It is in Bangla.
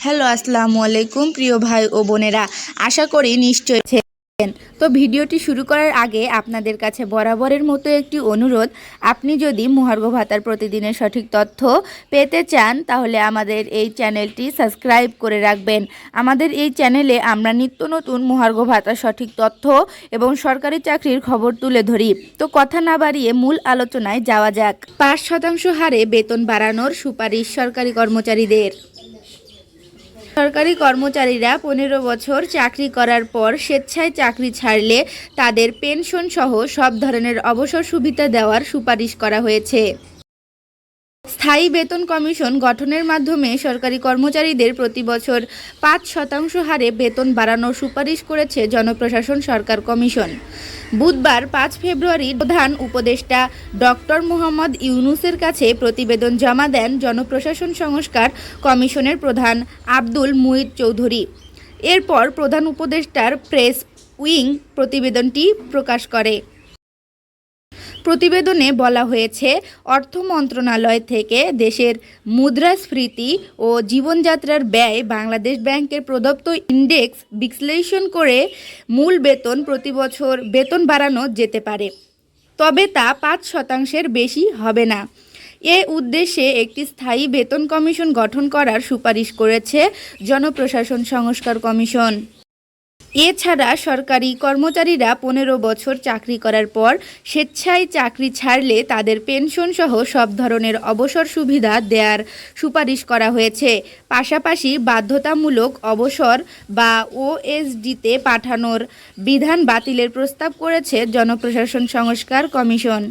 হ্যালো, আসসালামু আলাইকুম প্রিয় ভাই ও বোনেরা, আশা করি নিশ্চয়ই আছেন। তো ভিডিওটি শুরু করার আগে আপনাদের কাছে বরাবরের মতো একটি অনুরোধ, আপনি যদি মহার্ঘ ভাতার প্রতিদিনের সঠিক তথ্য পেতে চান তাহলে আমাদের এই চ্যানেলটি সাবস্ক্রাইব করে রাখবেন। আমাদের এই চ্যানেলে আমরা নিত্য নতুন মহার্ঘ ভাতার সঠিক তথ্য এবং সরকারি চাকরির খবর তুলে ধরি। তো কথা না বাড়িয়ে মূল আলোচনায় যাওয়া যাক। 5% হারে বেতন বাড়ানোর সুপারিশ সরকারি কর্মচারীদের। সরকারি কর্মচারীরা 15 বছর চাকরি করার পর স্বেচ্ছায় চাকরি ছাড়লে তাদের পেনশন সহ সব ধরনের অবসর সুবিধা দেওয়ার সুপারিশ করা হয়েছে। স্থায়ী বেতন কমিশন গঠনের মাধ্যমে সরকারি কর্মচারীদের প্রতি বছর 5% হারে বেতন বাড়ানোর সুপারিশ করেছে জনপ্রশাসন সরকার কমিশন। বুধবার 5 ফেব্রুয়ারি প্রধান উপদেষ্টা ডক্টর মোহাম্মদ ইউনূসের কাছে প্রতিবেদন জমা দেন জনপ্রশাসন সংস্কার কমিশনের প্রধান আব্দুল মুঈদ চৌধুরী। এরপর প্রধান উপদেষ্টার প্রেস উইং প্রতিবেদনটি প্রকাশ করে। প্রতিবেদনে বলা হয়েছে, অর্থ মন্ত্রণালয় থেকে দেশের মুদ্রাস্ফীতি ও জীবনযাত্রার ব্যয় বাংলাদেশ ব্যাংকের প্রদত্ত ইন্ডেক্স বিশ্লেষণ করে মূল বেতন প্রতি বছর বেতন বাড়ানো যেতে পারে, তবে তা 5%-এর বেশি হবে না। এ উদ্দেশ্যে একটি স্থায়ী বেতন কমিশন গঠন করার সুপারিশ করেছে জনপ্রশাসন সংস্কার কমিশন। এছাড়া সরকারি কর্মচারীরা 15 বছর চাকরি করার পর স্বেচ্ছায় চাকরি ছাড়লে তাদের পেনশন সহ সব ধরনের অবসর সুবিধা দেওয়ার সুপারিশ করা হয়েছে। পাশাপাশি বাধ্যতামূলক অবসর বা ওএসডিতে পাঠানোর বিধান বাতিলের প্রস্তাব করেছে জনপ্রশাসন সংস্কার কমিশন।